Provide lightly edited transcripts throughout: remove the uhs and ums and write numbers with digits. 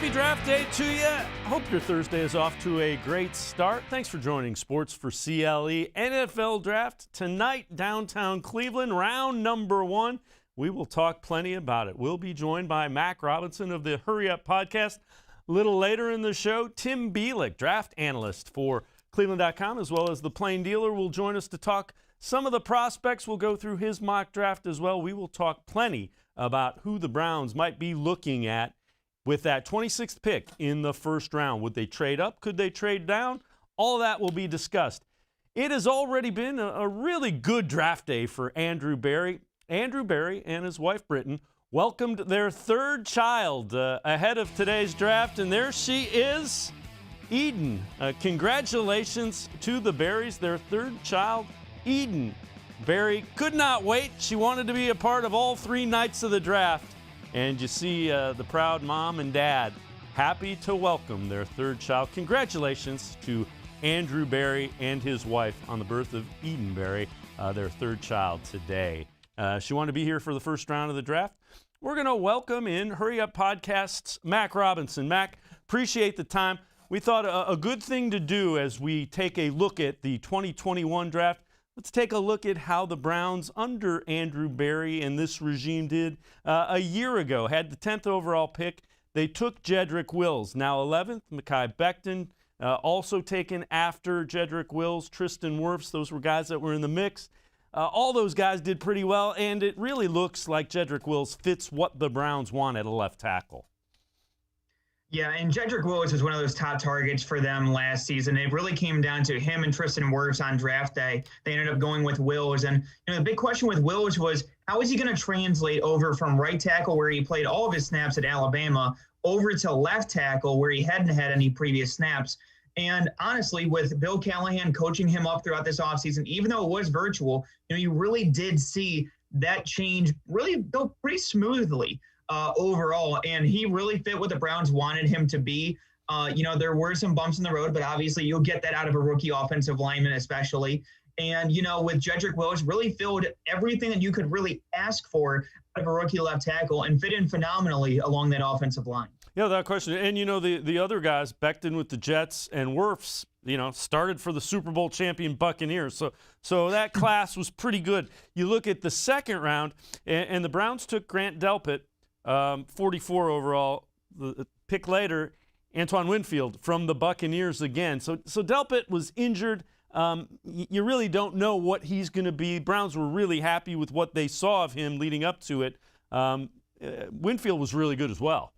Happy draft day to you. Hope your Thursday is off to a great start. Thanks for joining Sports4CLE NFL Draft tonight, downtown Cleveland, round number 1. We will talk plenty about it. We'll be joined by Mac Robinson of the Hurry Up podcast. A little later in the show, Tim Bielik, draft analyst for cleveland.com, as well as the Plain Dealer, will join us to talk some of the prospects. We'll go through his mock draft as well. We will talk plenty about who the Browns might be looking at with that 26th pick in the first round. Would they trade up? Could they trade down? All that will be discussed. It has already been a really good draft day for Andrew Berry. Andrew Berry and his wife, Britton, welcomed their third child ahead of today's draft, and there she is, Eden. Congratulations to the Berrys, their third child, Eden. Berry could not wait. She wanted to be a part of all 3 nights of the draft. And you see the proud mom and dad happy to welcome their third child. Congratulations to Andrew Berry and his wife on the birth of Eden Berry, their third child today. She wanted to be here for the first round of the draft. We're going to welcome in Hurry Up Podcast's Mac Robinson. Mac, appreciate the time. We thought a good thing to do as we take a look at the 2021 draft. Let's take a look at how the Browns under Andrew Berry and this regime did a year ago. Had the 10th overall pick. They took Jedrick Wills. Now 11th, Mekhi Becton, also taken after Jedrick Wills, Tristan Wirfs. Those were guys that were in the mix. All those guys did pretty well, and it really looks like Jedrick Wills fits what the Browns want at a left tackle. Yeah, and Jedrick Wills was one of those top targets for them last season. It really came down to him and Tristan Wirfs on draft day. They ended up going with Wills. And the big question with Wills was, how is he going to translate over from right tackle, where he played all of his snaps at Alabama, over to left tackle, where he hadn't had any previous snaps? And honestly, with Bill Callahan coaching him up throughout this offseason, even though it was virtual, you really did see that change really go pretty smoothly. Overall, and he really fit what the Browns wanted him to be. There were some bumps in the road, but obviously you'll get that out of a rookie offensive lineman especially. And, with Jedrick Wills, really filled everything that you could really ask for out of a rookie left tackle and fit in phenomenally along that offensive line. Yeah, that question. And, the other guys, Becton with the Jets and Wirfs, started for the Super Bowl champion Buccaneers. So that class was pretty good. You look at the second round, and the Browns took Grant Delpit, 44 overall. The pick later, Antoine Winfield from the Buccaneers again. So Delpit was injured. You really don't know what he's going to be. Browns were really happy with what they saw of him leading up to it. Winfield was really good as well.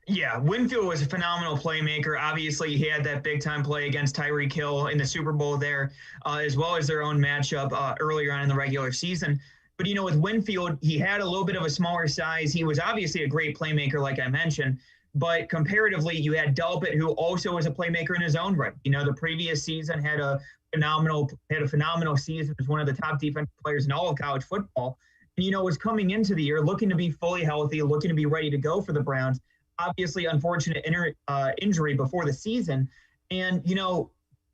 Yeah, Winfield was a phenomenal playmaker. Obviously, he had that big-time play against Tyreek Hill in the Super Bowl there, as well as their own matchup earlier on in the regular season. But, with Winfield, he had a little bit of a smaller size. He was obviously a great playmaker, like I mentioned. But comparatively, you had Delpit, who also was a playmaker in his own right. The previous season had a phenomenal season as one of the top defensive players in all of college football. And, was coming into the year looking to be fully healthy, looking to be ready to go for the Browns. Obviously, unfortunate injury before the season. And,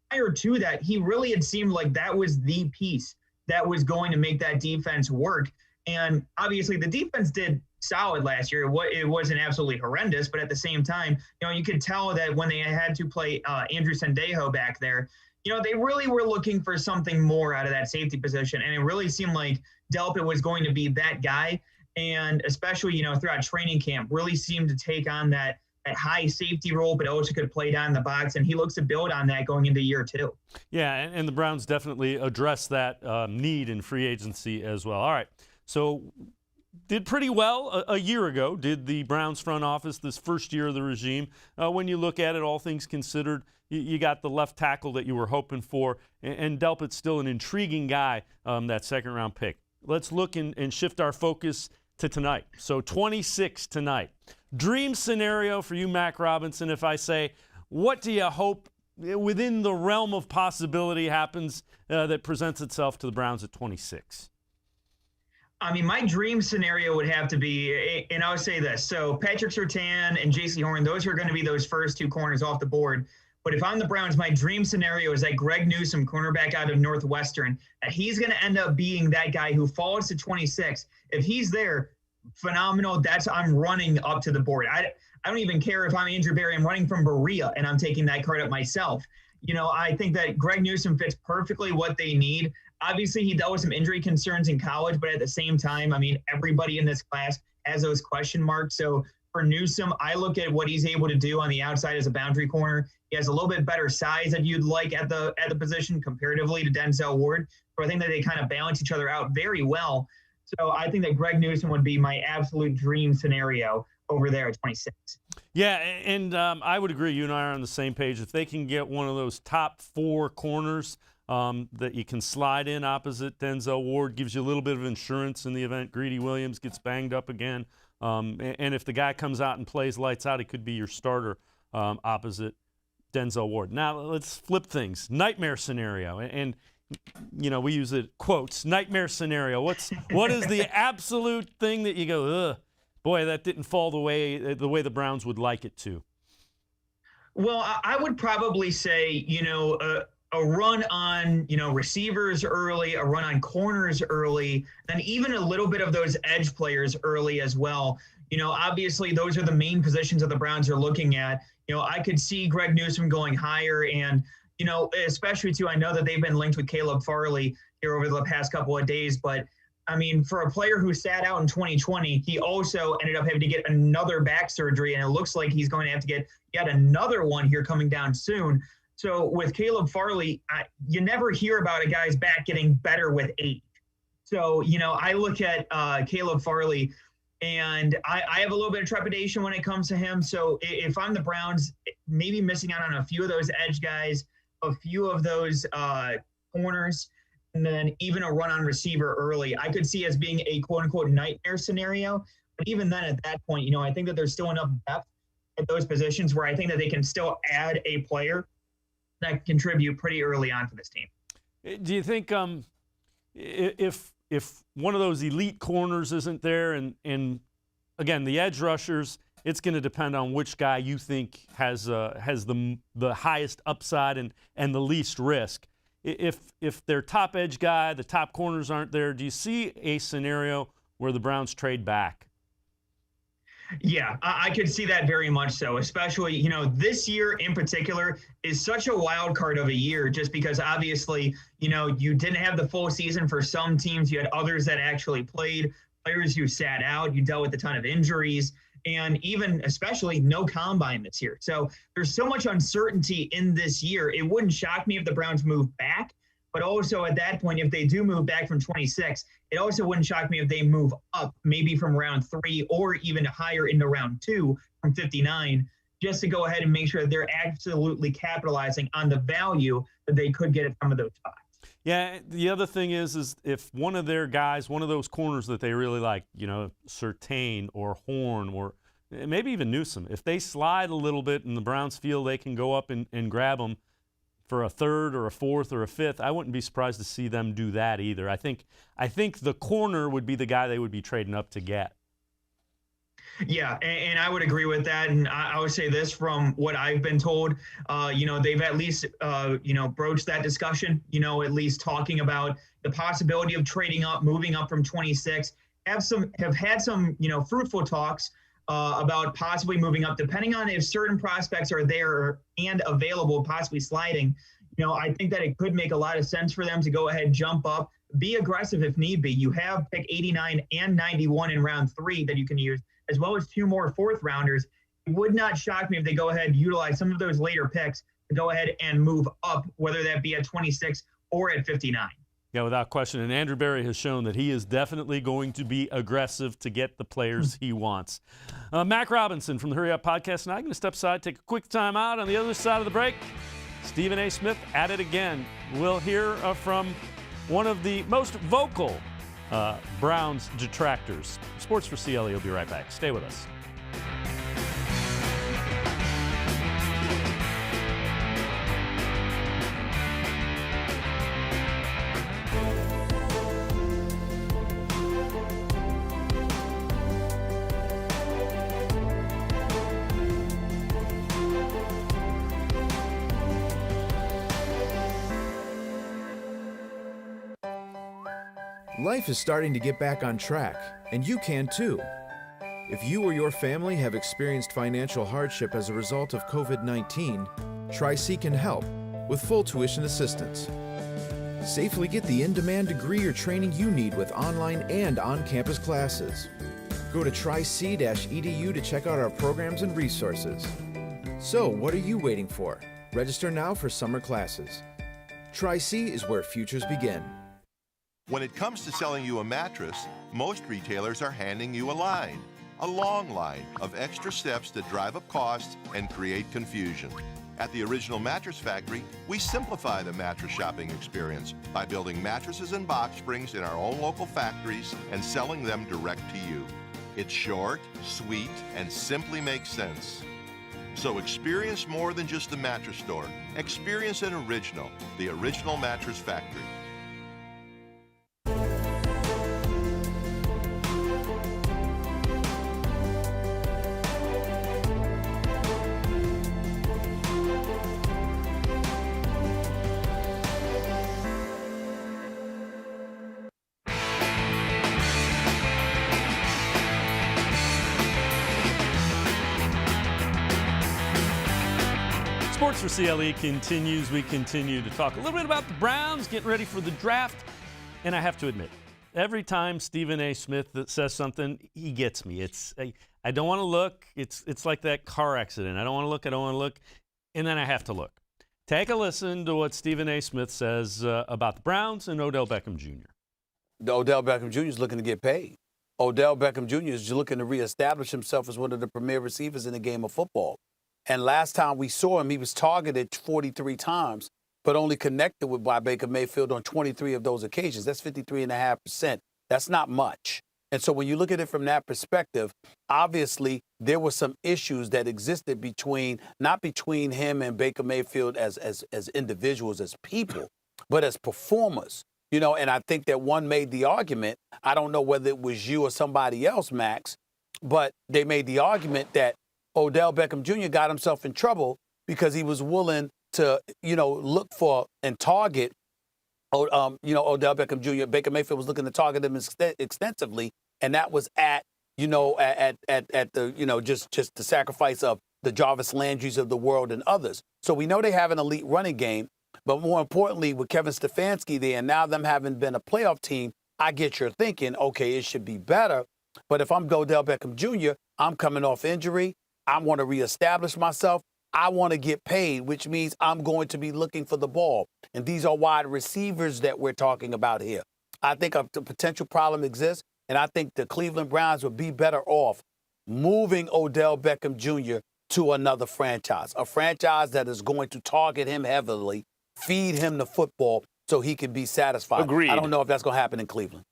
prior to that, he really had seemed like that was the piece that was going to make that defense work. And obviously the defense did solid last year. It wasn't absolutely horrendous, but at the same time, you could tell that when they had to play Andrew Sendejo back there, they really were looking for something more out of that safety position. And it really seemed like Delpit was going to be that guy. And especially, throughout training camp, really seemed to take on that high safety role, but also could play down the box, and he looks to build on that going into year 2. Yeah, and the Browns definitely addressed that need in free agency as well. All right, so did pretty well a year ago, did the Browns front office this first year of the regime. When you look at it, all things considered, you got the left tackle that you were hoping for, and Delpit's still an intriguing guy, that second-round pick. Let's look and shift our focus to tonight. So 26 tonight. Dream scenario for you, Mac Robinson, if I say, what do you hope within the realm of possibility happens that presents itself to the Browns at 26? I mean, my dream scenario would have to be, and I would say this, so Patrick Surtain and J.C. Horn, those are going to be those first 2 corners off the board. But if I'm the Browns, my dream scenario is that Greg Newsom, cornerback out of Northwestern, that he's going to end up being that guy who falls to 26. If he's there, phenomenal. I'm running up to the board. I don't even care if I'm Andrew Berry. I'm running from Berea, and I'm taking that card up myself. I think that Greg Newsom fits perfectly what they need. Obviously, he dealt with some injury concerns in college, but at the same time, everybody in this class has those question marks. So for Newsom, I look at what he's able to do on the outside as a boundary corner. He has a little bit better size than you'd like at the position comparatively to Denzel Ward. So I think that they kind of balance each other out very well. So I think that Greg Newsom would be my absolute dream scenario over there at 26. Yeah, and I would agree. You and I are on the same page. If they can get one of those top 4 corners that you can slide in opposite Denzel Ward, gives you a little bit of insurance in the event Greedy Williams gets banged up again. And if the guy comes out and plays lights out, he could be your starter opposite Denzel Ward. Now, let's flip things. Nightmare scenario. And we use it quotes, nightmare scenario. What is the absolute thing that you go, ugh, boy, that didn't fall the way the Browns would like it to? Well, I would probably say, a run on, receivers early, a run on corners early, and even a little bit of those edge players early as well. Obviously those are the main positions that the Browns are looking at. I could see Greg Newsom going higher, and, especially too, I know that they've been linked with Caleb Farley here over the past couple of days, but for a player who sat out in 2020, he also ended up having to get another back surgery, and it looks like he's going to have to get yet another one here coming down soon. So with Caleb Farley, you never hear about a guy's back getting better with age. So, I look at Caleb Farley, and I have a little bit of trepidation when it comes to him. So if I'm the Browns, maybe missing out on a few of those edge guys, a few of those corners, and then even a run on receiver early, I could see as being a quote-unquote nightmare scenario. But even then, at that point, I think that there's still enough depth at those positions where I think that they can still add a player that can contribute pretty early on for this team. Do you think if one of those elite corners isn't there, and again, the edge rushers, it's going to depend on which guy you think has the highest upside and the least risk. If their top edge guy, the top corners aren't there, do you see a scenario where the Browns trade back? Yeah, I could see that very much so, especially, this year in particular is such a wild card of a year just because obviously, you didn't have the full season for some teams. You had others that actually played, players who sat out. You dealt with a ton of injuries, and even especially no combine this year. So there's so much uncertainty in this year. It wouldn't shock me if the Browns move back. But also at that point, if they do move back from 26, it also wouldn't shock me if they move up maybe from round 3 or even higher into round 2 from 59, just to go ahead and make sure that they're absolutely capitalizing on the value that they could get at some of those spots. Yeah, the other thing is if one of their guys, one of those corners that they really like, Surtain or Horn or maybe even Newsom, if they slide a little bit and the Browns feel they can go up and grab them for a third or a fourth or a fifth, I wouldn't be surprised to see them do that either. I think the corner would be the guy they would be trading up to get. Yeah, and I would agree with that. And I would say this from what I've been told, they've at least, broached that discussion, at least talking about the possibility of trading up, moving up from 26, have had some, fruitful talks about possibly moving up, depending on if certain prospects are there and available, possibly sliding. I think that it could make a lot of sense for them to go ahead, jump up, be aggressive if need be. You have pick 89 and 91 in round 3 that you can use, as well as 2 more fourth rounders. It would not shock me if they go ahead and utilize some of those later picks to go ahead and move up, whether that be at 26 or at 59. Yeah, without question. And Andrew Berry has shown that he is definitely going to be aggressive to get the players he wants. Mac Robinson from the Hurry Up Podcast, and I'm going to step aside, take a quick time out. On the other side of the break, Stephen A. Smith at it again. We'll hear from one of the most vocal Browns detractors. Sports4CLE will be right back. Stay with us. Life is starting to get back on track, and you can too. If you or your family have experienced financial hardship as a result of COVID-19, Tri-C can help with full tuition assistance. Safely get the in-demand degree or training you need with online and on-campus classes. Go to tric-edu to check out our programs and resources. So, what are you waiting for? Register now for summer classes. Tri-C is where futures begin. When it comes to selling you a mattress, most retailers are handing you a long line of extra steps that drive up costs and create confusion. At the Original Mattress Factory, we simplify the mattress shopping experience by building mattresses and box springs in our own local factories and selling them direct to you. It's short, sweet, and simply makes sense. So experience more than just a mattress store. Experience an original, the Original Mattress Factory. Sports4CLE continues. We continue to talk a little bit about the Browns, getting ready for the draft. And I have to admit, every time Stephen A. Smith says something, he gets me. I don't want to look. It's like that car accident. I don't want to look. And then I have to look. Take a listen to what Stephen A. Smith says about the Browns and Odell Beckham Jr. Odell Beckham Jr. is looking to get paid. Odell Beckham Jr. is looking to reestablish himself as one of the premier receivers in the game of football. And last time we saw him, he was targeted 43 times, but only connected with by Baker Mayfield on 23 of those occasions. That's 53.5%. That's not much. And so when you look at it from that perspective, obviously there were some issues that existed not between him and Baker Mayfield as individuals, as people, but as performers. You know, and I think that one made the argument, I don't know whether it was you or somebody else, Max, but they made the argument that Odell Beckham Jr. got himself in trouble because he was willing to, look for and target, Odell Beckham Jr. Baker Mayfield was looking to target him extensively, and that was at the, just the sacrifice of the Jarvis Landrys of the world and others. So we know they have an elite running game, but more importantly, with Kevin Stefanski there, and now them having been a playoff team, I get your thinking, okay, it should be better. But if I'm Odell Beckham Jr., I'm coming off injury. I want to reestablish myself. I want to get paid, which means I'm going to be looking for the ball. And these are wide receivers that we're talking about here. I think a potential problem exists, and I think the Cleveland Browns would be better off moving Odell Beckham Jr. to another franchise, a franchise that is going to target him heavily, feed him the football so he can be satisfied. Agreed. I don't know if that's going to happen in Cleveland.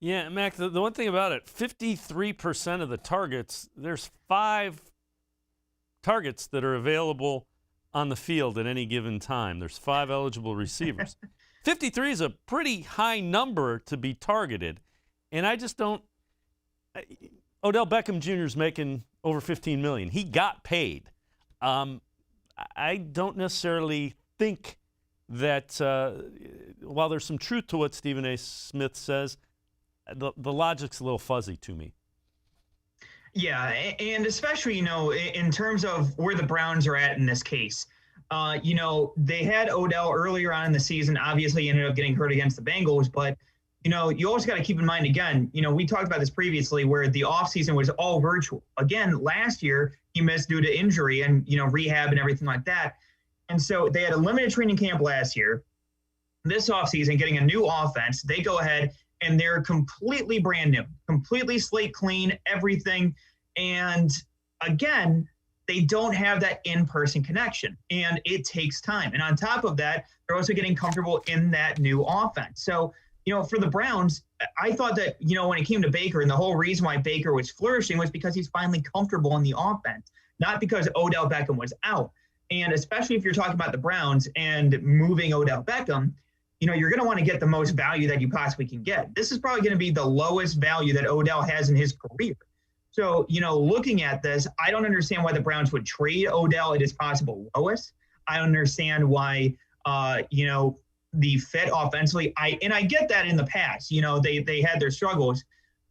Yeah, Mac, the one thing about it, 53% of the targets, there's 5 targets that are available on the field at any given time. There's 5 eligible receivers. 53 is a pretty high number to be targeted. And I just don't Odell Beckham Jr. is making over $15 million. He got paid. I don't necessarily think that while there's some truth to what Stephen A. Smith says, the logic's a little fuzzy to me. Yeah, and especially, in terms of where the Browns are at in this case. They had Odell earlier on in the season. Obviously, he ended up getting hurt against the Bengals. But, you always got to keep in mind, again, we talked about this previously where the offseason was all virtual. Again, last year, he missed due to injury and, rehab and everything like that. And so they had a limited training camp last year. This offseason, getting a new offense, they go ahead and they're completely brand new, completely slate clean, everything. And again, they don't have that in-person connection, and it takes time. And on top of that, they're also getting comfortable in that new offense. So, for the Browns, I thought that, when it came to Baker, and the whole reason why Baker was flourishing was because he's finally comfortable in the offense, not because Odell Beckham was out. And especially if you're talking about the Browns and moving Odell Beckham, you're going to want to get the most value that you possibly can get. This is probably going to be the lowest value that Odell has in his career. So, looking at this, I don't understand why the Browns would trade Odell at his possible lowest. I don't understand why, the fit offensively. I get that in the past, they had their struggles.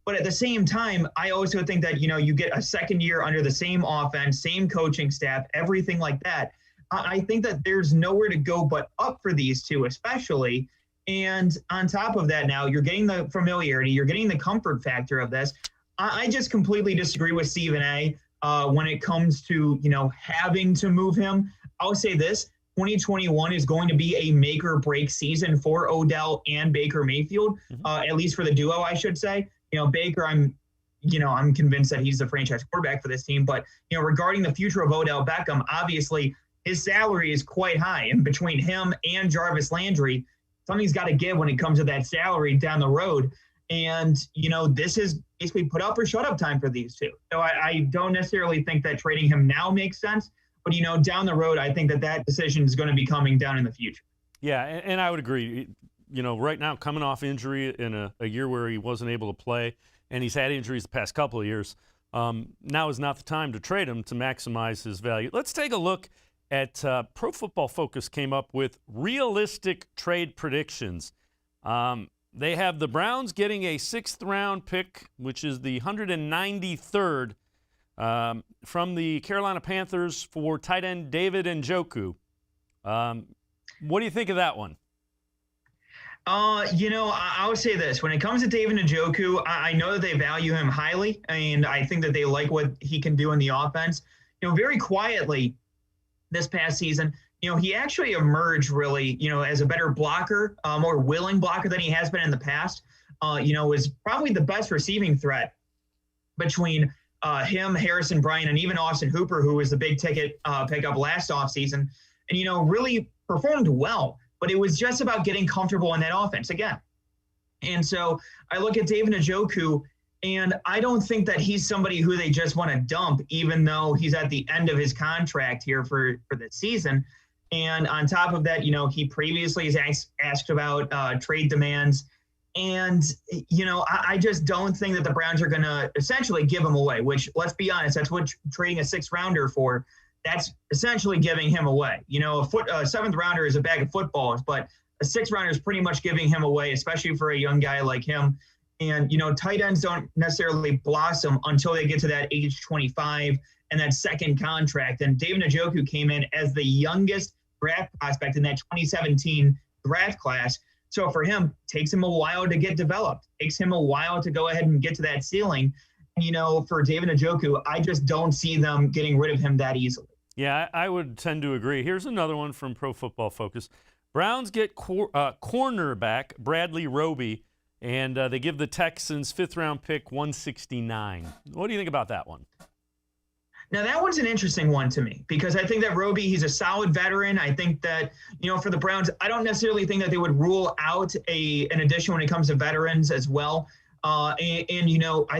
But at the same time, I also think that, you get a second year under the same offense, same coaching staff, everything like that. I think that there's nowhere to go but up for these two, especially. And on top of that, now you're getting the familiarity, you're getting the comfort factor of this. I just completely disagree with Stephen A. When it comes to, having to move him. I'll say this, 2021 is going to be a make or break season for Odell and Baker Mayfield, at least for the duo, I should say. Baker, I'm convinced that he's the franchise quarterback for this team. But, regarding the future of Odell Beckham, obviously his salary is quite high. And between him and Jarvis Landry, something's got to give when it comes to that salary down the road. And, this is basically put up or shut up time for these two. So I don't necessarily think that trading him now makes sense. But, down the road, I think that decision is going to be coming down in the future. Yeah, and I would agree. Right now, coming off injury in a year where he wasn't able to play, and he's had injuries the past couple of years, now is not the time to trade him to maximize his value. Let's take a look at Pro Football Focus came up with realistic trade predictions. They have the Browns getting a 6th-round pick, which is the 193rd from the Carolina Panthers for tight end David Njoku. What do you think of that one? I would say this. When it comes to David Njoku, I know that they value him highly, and I think that they like what he can do in the offense. Very quietly this past season, he actually emerged really, as a better blocker, more willing blocker than he has been in the past. Was probably the best receiving threat between him, Harrison Bryant, and even Austin Hooper, who was the big ticket pickup last offseason, and, really performed well. But it was just about getting comfortable in that offense again. And so I look at David Njoku, and I don't think that he's somebody who they just want to dump, even though he's at the end of his contract here for the season. And on top of that, he previously has asked about trade demands. And, I just don't think that the Browns are going to essentially give him away, which, let's be honest, that's what trading a 6th-rounder for. That's essentially giving him away. A 7th-rounder is a bag of footballs, but a 6th-rounder is pretty much giving him away, especially for a young guy like him. And, tight ends don't necessarily blossom until they get to that age 25 and that second contract. And David Njoku came in as the youngest draft prospect in that 2017 draft class. So for him, it takes him a while to get developed. It takes him a while to go ahead and get to that ceiling. For David Njoku, I just don't see them getting rid of him that easily. Yeah, I would tend to agree. Here's another one from Pro Football Focus. Browns get cornerback Bradley Roby, and they give the Texans 5th-round pick 169. What do you think about that one? Now, that one's an interesting one to me because I think that Roby, he's a solid veteran. I think that, for the Browns, I don't necessarily think that they would rule out an addition when it comes to veterans as well. I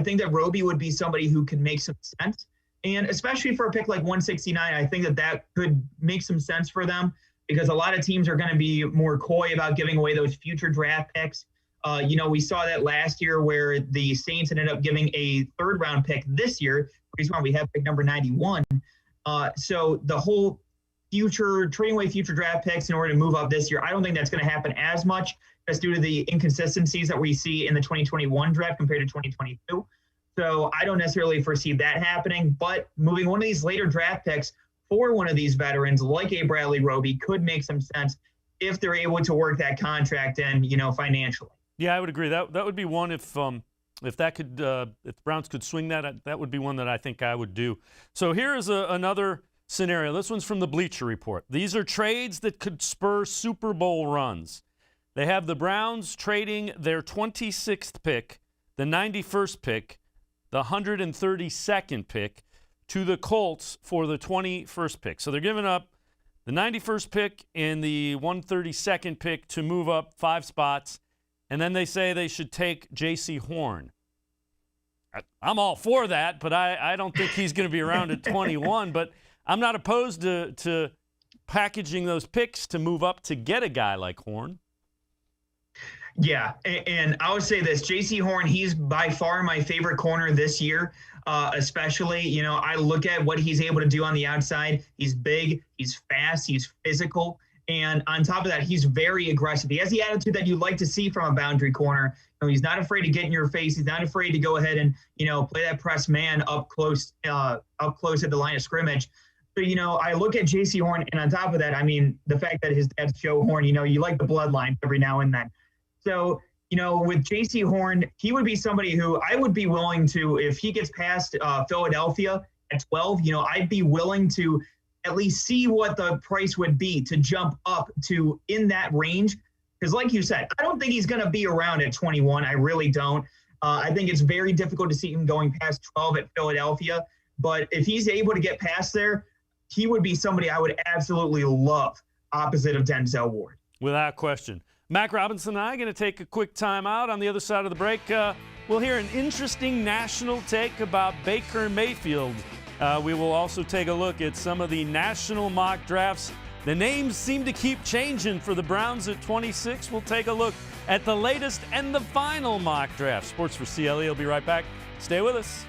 think that Roby would be somebody who could make some sense. And especially for a pick like 169, I think that could make some sense for them because a lot of teams are going to be more coy about giving away those future draft picks. We saw that last year where the Saints ended up giving a 3rd-round pick this year. Reason why we have pick number 91. So the whole trading away future draft picks in order to move up this year, I don't think that's going to happen as much just due to the inconsistencies that we see in the 2021 draft compared to 2022. So I don't necessarily foresee that happening, but moving one of these later draft picks for one of these veterans like a Bradley Roby could make some sense if they're able to work that contract in, financially. Yeah, I would agree. That would be one if the Browns could swing that would be one that I think I would do. So here is another scenario. This one's from the Bleacher Report. These are trades that could spur Super Bowl runs. They have the Browns trading their 26th pick, the 91st pick, the 132nd pick to the Colts for the 21st pick. So they're giving up the 91st pick and the 132nd pick to move up 5 spots. And then they say they should take J.C. Horn. I'm all for that, but I don't think he's going to be around at 21. But I'm not opposed to packaging those picks to move up to get a guy like Horn. Yeah, and I would say this, J.C. Horn, he's by far my favorite corner this year, especially, I look at what he's able to do on the outside. He's big, he's fast, he's physical, And on top of that, he's very aggressive. He has the attitude that you like to see from a boundary corner. He's not afraid to get in your face. He's not afraid to go ahead and, play that press man up close at the line of scrimmage. So, I look at J.C. Horn, and on top of that, I mean, the fact that his dad's Joe Horn, you like the bloodline every now and then. So, with J.C. Horn, he would be somebody who I would be willing to, if he gets past Philadelphia at 12, I'd be willing to at least see what the price would be to jump up to in that range. Because like you said, I don't think he's going to be around at 21. I really don't. I think it's very difficult to see him going past 12 at Philadelphia. But if he's able to get past there, he would be somebody I would absolutely love opposite of Denzel Ward. Without question. Mac Robinson and I are going to take a quick time out. On the other side of the break, we'll hear an interesting national take about Baker Mayfield. We will also take a look at some of the national mock drafts. The names seem to keep changing for the Browns at 26. We'll take a look at the latest and the final mock draft. Sports for CLE will be right back. Stay with us.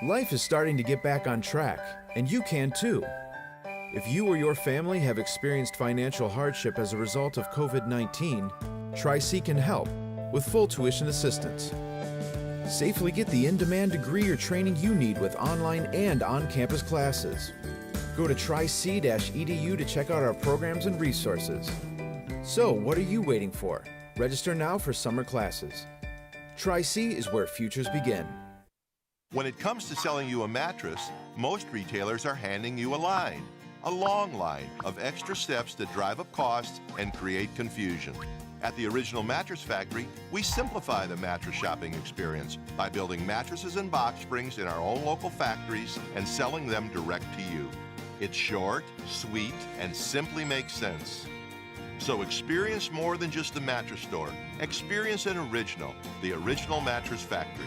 Life is starting to get back on track, and you can too. If you or your family have experienced financial hardship as a result of COVID-19, Tri-C can help with full tuition assistance. Safely get the in-demand degree or training you need with online and on-campus classes. Go to tric-edu to check out our programs and resources. So, what are you waiting for? Register now for summer classes. Tri-C is where futures begin. When it comes to selling you a mattress, most retailers are handing you a line. A long line of extra steps that drive up costs and create confusion. At the Original Mattress Factory, we simplify the mattress shopping experience by building mattresses and box springs in our own local factories and selling them direct to you. It's short, sweet, and simply makes sense. So experience more than just the mattress store. Experience an original, the Original Mattress Factory.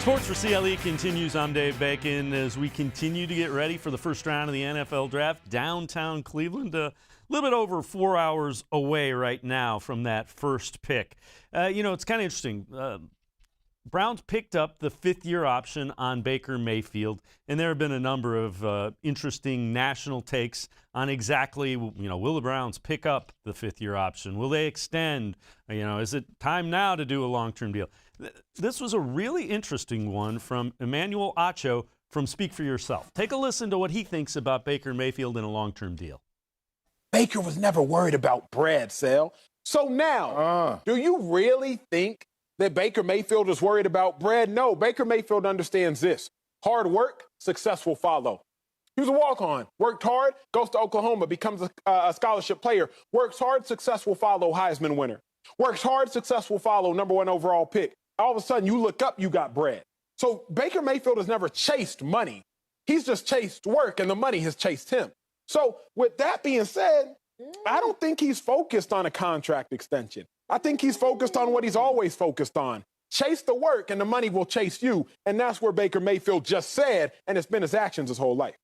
Sports for CLE continues. I'm Dave Bacon as we continue to get ready for the first round of the NFL Draft. Downtown Cleveland, a little bit over 4 hours away right now from that first pick. It's kind of interesting. Browns picked up the fifth-year option on Baker Mayfield, and there have been a number of interesting national takes on exactly, will the Browns pick up the fifth-year option? Will they extend? Is it time now to do a long-term deal? This was a really interesting one from Emmanuel Acho from Speak for Yourself. Take a listen to what he thinks about Baker Mayfield in a long-term deal. Baker was never worried about bread, Sal. So now, do you really think that Baker Mayfield is worried about bread? No, Baker Mayfield understands this. Hard work, success will follow. He was a walk-on, worked hard, goes to Oklahoma, becomes a scholarship player, works hard, success will follow, Heisman winner. Works hard, success will follow, #1 overall pick. All of a sudden, you look up, you got bread. So Baker Mayfield has never chased money. He's just chased work, and the money has chased him. So with that being said, I don't think he's focused on a contract extension. I think he's focused on what he's always focused on. Chase the work, and the money will chase you. And that's where Baker Mayfield just said, and it's been his actions his whole life.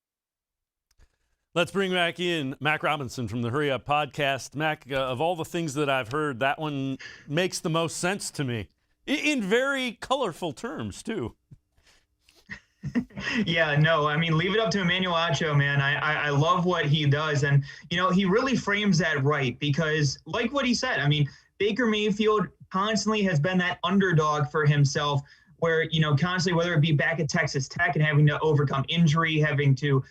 Let's bring back in Mac Robinson from the Hurry Up podcast. Mac, of all the things that I've heard, that one makes the most sense to me. In very colorful terms, too. Yeah, no, I mean, leave it up to Emmanuel Acho, man. I love what he does. And, he really frames that right because, like what he said, I mean, Baker Mayfield constantly has been that underdog for himself where, constantly, whether it be back at Texas Tech and having to overcome injury, having to,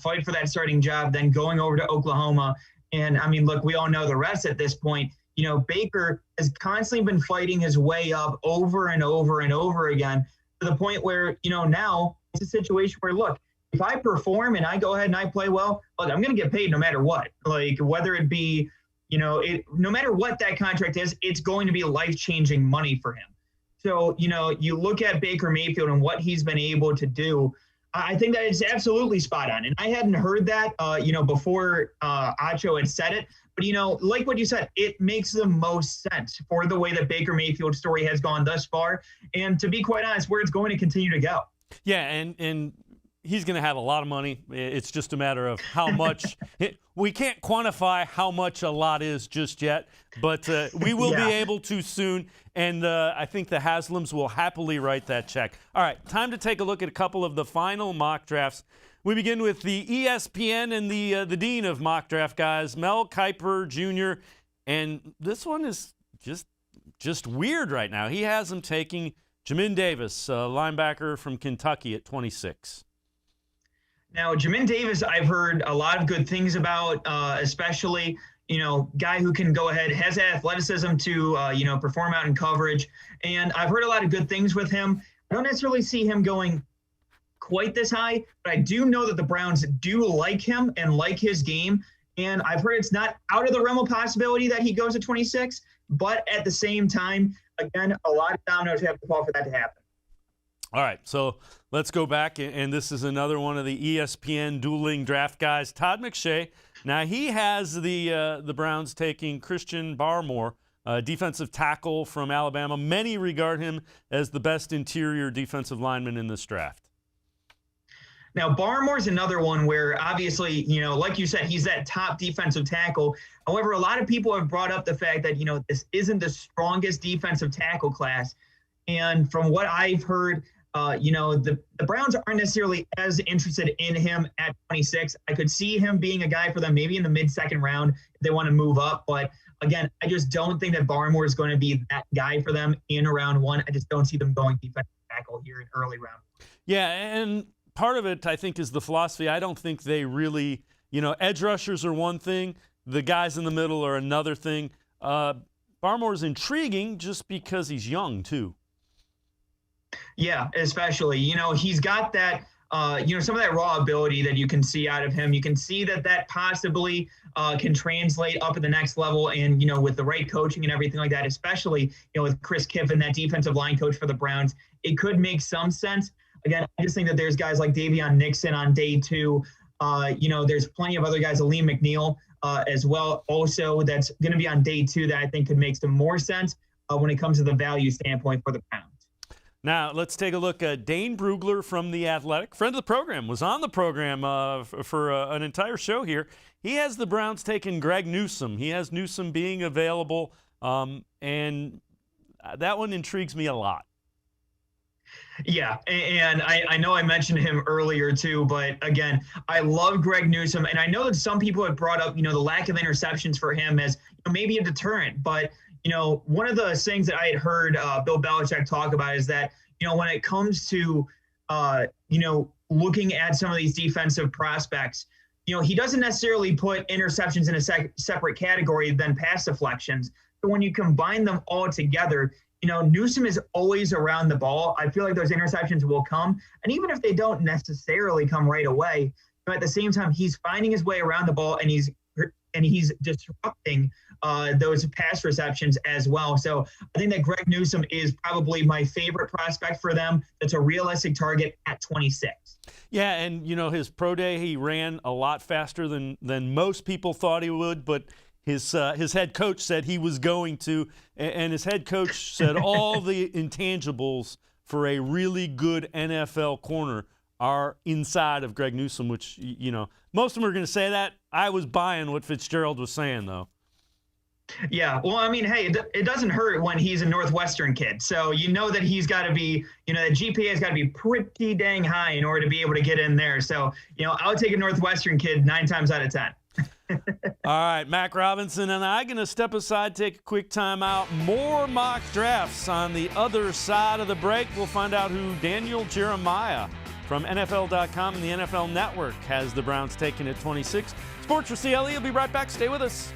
fight for that starting job, then going over to Oklahoma. And, I mean, look, we all know the rest at this point. Baker has constantly been fighting his way up over and over and over again to the point where, now it's a situation where, look, if I perform and I go ahead and I play well, look, I'm going to get paid no matter what. Like, whether it be, no matter what that contract is, it's going to be life-changing money for him. So, you look at Baker Mayfield and what he's been able to do, I think that it's absolutely spot on. And I hadn't heard that, before Acho had said it. But, like what you said, it makes the most sense for the way that Baker Mayfield's story has gone thus far. And to be quite honest, where it's going to continue to go. Yeah, and he's going to have a lot of money. It's just a matter of how much. We can't quantify how much a lot is just yet, but we will be able to soon. And I think the Haslams will happily write that check. All right, time to take a look at a couple of the final mock drafts. We begin with the ESPN and the dean of mock draft guys, Mel Kiper Jr. And this one is just weird right now. He has him taking Jamin Davis, linebacker from Kentucky at 26. Now, Jamin Davis, I've heard a lot of good things about, especially, guy who can go ahead, has athleticism to, perform out in coverage. And I've heard a lot of good things with him. I don't necessarily see him going quite this high, but I do know that the Browns do like him and like his game. And I've heard it's not out of the realm of possibility that he goes to 26, but at the same time, again, a lot of dominoes have to fall for that to happen. All right, so let's go back, and this is another one of the ESPN dueling draft guys, Todd McShay. Now, he has the Browns taking Christian Barmore, defensive tackle from Alabama. Many regard him as the best interior defensive lineman in this draft. Now, Barmore's another one where, obviously, like you said, he's that top defensive tackle. However, a lot of people have brought up the fact that, this isn't the strongest defensive tackle class. And from what I've heard, the Browns aren't necessarily as interested in him at 26. I could see him being a guy for them maybe in the mid-second round if they want to move up. But, again, I just don't think that Barmore is going to be that guy for them in round one. I just don't see them going defensive tackle here in early round. Yeah, and part of it, I think, is the philosophy. I don't think they really, edge rushers are one thing. The guys in the middle are another thing. Barmore's intriguing just because he's young, too. Yeah, especially, he's got that, some of that raw ability that you can see out of him. You can see that possibly can translate up at the next level. And, with the right coaching and everything like that, especially, with Chris Kiffin, that defensive line coach for the Browns, it could make some sense. Again, I just think that there's guys like Davion Nixon on day 2. There's plenty of other guys, Aleem McNeil as well. Also, that's going to be on day 2 that I think could make some more sense when it comes to the value standpoint for the Browns. Now, let's take a look at Dane Brugler from The Athletic. Friend of the program, was on the program for an entire show here. He has the Browns taking Greg Newsom. He has Newsom being available, and that one intrigues me a lot. Yeah, and I know I mentioned him earlier too, but again, I love Greg Newsom, and I know that some people have brought up, the lack of interceptions for him as maybe a deterrent, but one of the things that I had heard Bill Belichick talk about is that, when it comes to, looking at some of these defensive prospects, he doesn't necessarily put interceptions in a separate category than pass deflections. But when you combine them all together, Newsom is always around the ball. I feel like those interceptions will come. And even if they don't necessarily come right away, at the same time, he's finding his way around the ball and he's disrupting those pass receptions as well. So I think that Greg Newsom is probably my favorite prospect for them. That's a realistic target at 26. Yeah, and his pro day, he ran a lot faster than most people thought he would, but his head coach said he was going to, and his head coach said all the intangibles for a really good NFL corner are inside of Greg Newsom, which, most of them are going to say that. I was buying what Fitzgerald was saying, though. Yeah, well, I mean, hey, it doesn't hurt when he's a Northwestern kid. So that he's got to be, the GPA has got to be pretty dang high in order to be able to get in there. So, I'll take a Northwestern kid 9 times out of 10. All right, Mac Robinson and I going to step aside, take a quick time out. More mock drafts on the other side of the break. We'll find out who Daniel Jeremiah from NFL.com and the NFL Network has the Browns taking at 26. Sports4CLE will be right back. Stay with us.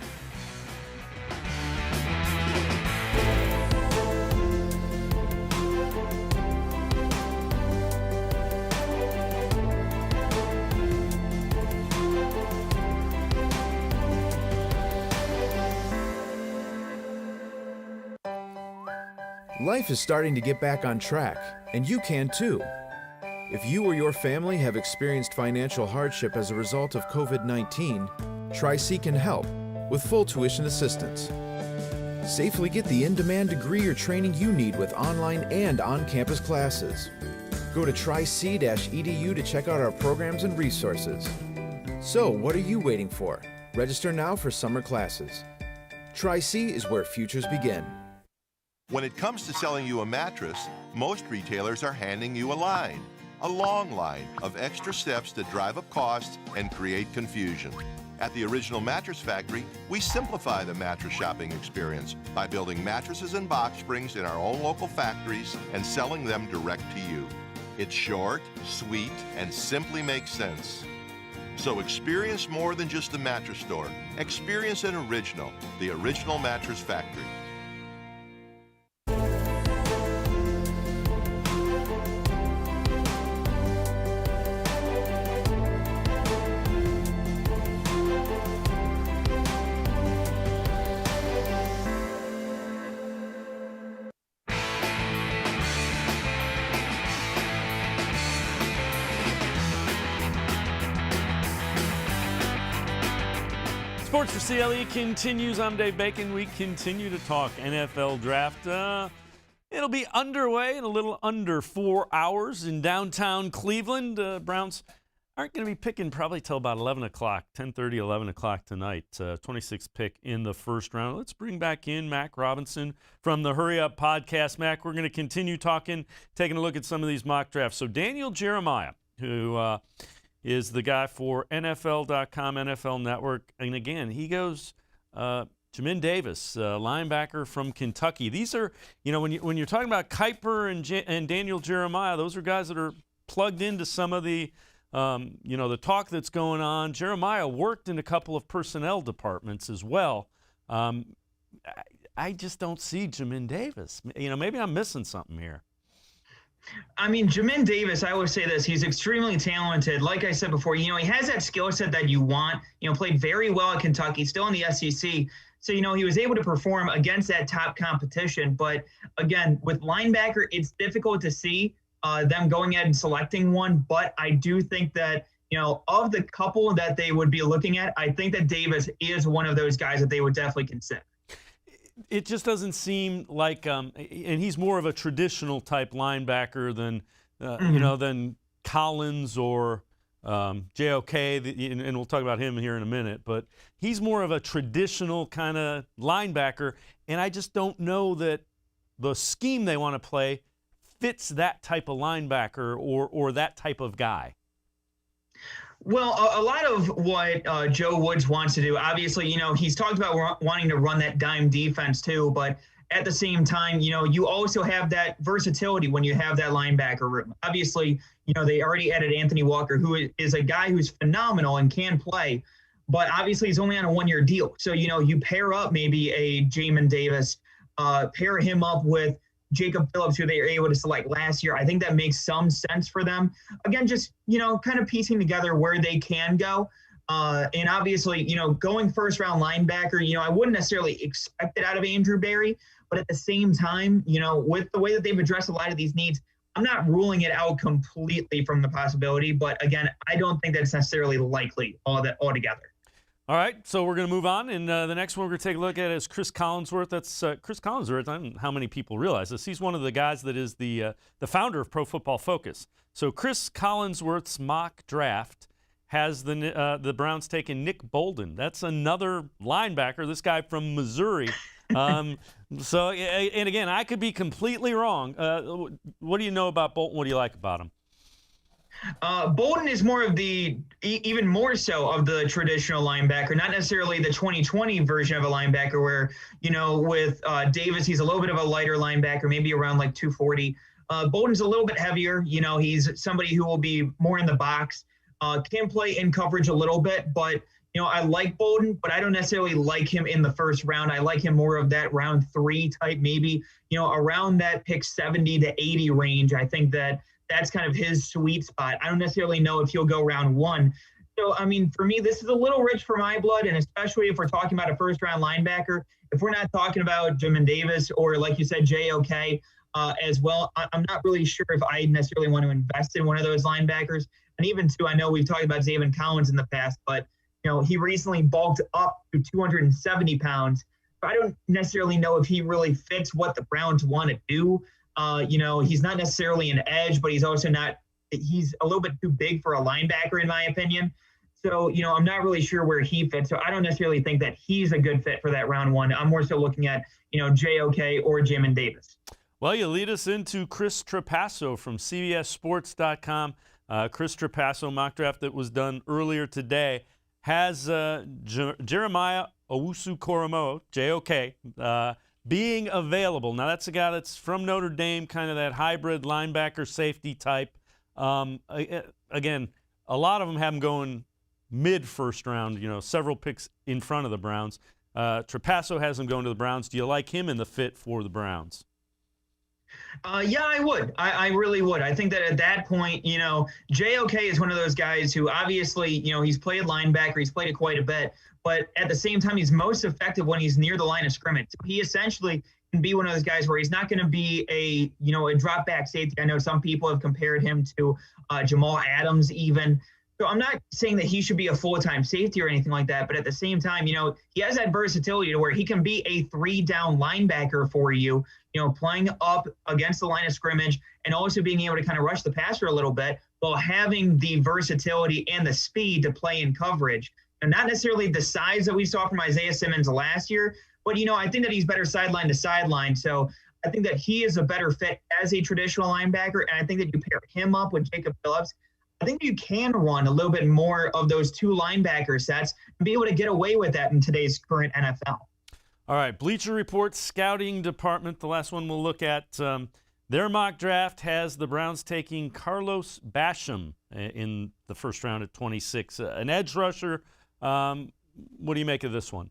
Life is starting to get back on track, and you can too. If you or your family have experienced financial hardship as a result of COVID-19, Tri-C can help with full tuition assistance. Safely get the in-demand degree or training you need with online and on-campus classes. Go to tric-edu to check out our programs and resources. So, what are you waiting for? Register now for summer classes. Tri-C is where futures begin. When it comes to selling you a mattress, most retailers are handing you a line. A long line of extra steps that drive up costs and create confusion. At the Original Mattress Factory, we simplify the mattress shopping experience by building mattresses and box springs in our own local factories and selling them direct to you. It's short, sweet, and simply makes sense. So experience more than just the mattress store. Experience an original, the Original Mattress Factory. Sports4CLE continues. I'm Dave Bacon. We continue to talk NFL draft. It'll be underway in a little under 4 hours in downtown Cleveland. Browns aren't going to be picking probably till about 11 o'clock, 10:30, 11 o'clock tonight. 26th pick in the first round. Let's bring back in Mac Robinson from the Hurry Up Podcast. Mac, we're going to continue taking a look at some of these mock drafts. So Daniel Jeremiah, who is the guy for NFL.com, NFL Network. And again, he goes Jamin Davis, linebacker from Kentucky. These are, when you're talking about Kuiper and Daniel Jeremiah, those are guys that are plugged into some of the, the talk that's going on. Jeremiah worked in a couple of personnel departments as well. I just don't see Jamin Davis. Maybe I'm missing something here. I mean, Jamin Davis, I always say this, he's extremely talented. Like I said before, he has that skill set that you want, played very well at Kentucky, still in the SEC. So, he was able to perform against that top competition. But again, with linebacker, it's difficult to see them going ahead and selecting one. But I do think that, of the couple that they would be looking at, I think that Davis is one of those guys that they would definitely consider. It just doesn't seem like, and he's more of a traditional type linebacker than, than Collins or JOK, and we'll talk about him here in a minute. But he's more of a traditional kind of linebacker, and I just don't know that the scheme they want to play fits that type of linebacker or that type of guy. Well, a lot of what Joe Woods wants to do, obviously, he's talked about wanting to run that dime defense too, but at the same time, you also have that versatility when you have that linebacker room. Obviously, they already added Anthony Walker, who is a guy who's phenomenal and can play, but obviously he's only on a one-year deal. So, you pair up maybe a Jamin Davis, pair him up with Jacob Phillips, who they were able to select last year. I think that makes some sense for them. Again, just, kind of piecing together where they can go. And obviously, going first round linebacker, I wouldn't necessarily expect it out of Andrew Berry, but at the same time, with the way that they've addressed a lot of these needs, I'm not ruling it out completely from the possibility. But again, I don't think that's necessarily likely altogether. All right, so we're going to move on, and the next one we're going to take a look at is Chris Collinsworth. That's Chris Collinsworth. I don't know how many people realize this. He's one of the guys that is the founder of Pro Football Focus. So Chris Collinsworth's mock draft has the Browns taking Nick Bolden. That's another linebacker, this guy from Missouri. So, and again, I could be completely wrong. What do you know about Bolden? What do you like about him? Bolden is more of even more so of the traditional linebacker, not necessarily the 2020 version of a linebacker where, with Davis, he's a little bit of a lighter linebacker, maybe around like 240. Bolden's a little bit heavier. He's somebody who will be more in the box, can play in coverage a little bit, but, I like Bolden, but I don't necessarily like him in the first round. I like him more of that round 3 type, maybe, around that pick 70 to 80 range. I think that's kind of his sweet spot. I don't necessarily know if he'll go round 1. So, I mean, for me, this is a little rich for my blood, and especially if we're talking about a first-round linebacker. If we're not talking about Jamin Davis or, like you said, JOK, as well. I'm not really sure if I necessarily want to invest in one of those linebackers. And even too, I know we've talked about Zaven Collins in the past, but he recently bulked up to 270 pounds. But I don't necessarily know if he really fits what the Browns want to do. He's not necessarily an edge, but he's also not. He's a little bit too big for a linebacker, in my opinion. So, I'm not really sure where he fits. So I don't necessarily think that he's a good fit for that round one. I'm more so looking at, JOK or Jamin Davis. Well, you lead us into Chris Trapasso from CBSSports.com. Chris Trapasso, mock draft that was done earlier today, has Jeremiah Owusu-Koramoah, JOK, being available. Now, that's a guy that's from Notre Dame, kind of that hybrid linebacker safety type. Again, a lot of them have him going mid-first round, several picks in front of the Browns. Trapasso has him going to the Browns. Do you like him in the fit for the Browns? Yeah, I would. I really would. I think that at that point, JOK is one of those guys who obviously, he's played linebacker. He's played it quite a bit. But at the same time, he's most effective when he's near the line of scrimmage. So he essentially can be one of those guys where he's not going to be a drop back safety. I know some people have compared him to Jamal Adams even. So I'm not saying that he should be a full-time safety or anything like that, but at the same time, he has that versatility to where he can be a 3-down linebacker for you, playing up against the line of scrimmage and also being able to kind of rush the passer a little bit while having the versatility and the speed to play in coverage. And not necessarily the size that we saw from Isaiah Simmons last year, but, I think that he's better sideline to sideline. So I think that he is a better fit as a traditional linebacker, and I think that you pair him up with Jacob Phillips. I think you can run a little bit more of those 2 linebacker sets and be able to get away with that in today's current NFL. All right, Bleacher Report scouting department, the last one we'll look at. Their mock draft has the Browns taking Carlos Basham in the first round at 26, an edge rusher. What do you make of this one?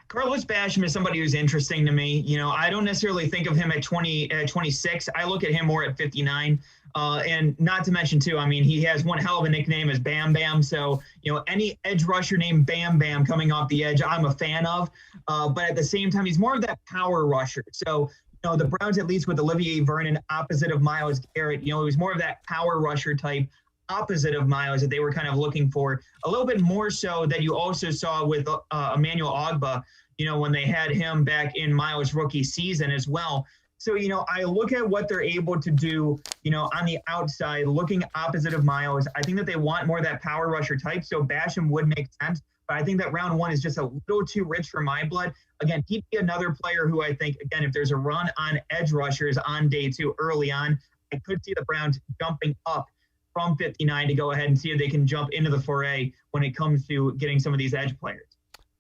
Carlos Basham is somebody who's interesting to me. I don't necessarily think of him at 26. I look at him more at 59. And not to mention, too, he has one hell of a nickname as Bam Bam. So, any edge rusher named Bam Bam coming off the edge, I'm a fan of. But at the same time, he's more of that power rusher. So, the Browns, at least with Olivier Vernon, opposite of Myles Garrett, he was more of that power rusher type, opposite of Myles that they were kind of looking for. A little bit more so that you also saw with Emmanuel Ogbah, when they had him back in Myles' rookie season as well. So, I look at what they're able to do, on the outside, looking opposite of Myles. I think that they want more of that power rusher type, so Basham would make sense. But I think that round one is just a little too rich for my blood. Again, he'd be another player who I think, again, if there's a run on edge rushers on day 2 early on, I could see the Browns jumping up from 59 to go ahead and see if they can jump into the foray when it comes to getting some of these edge players.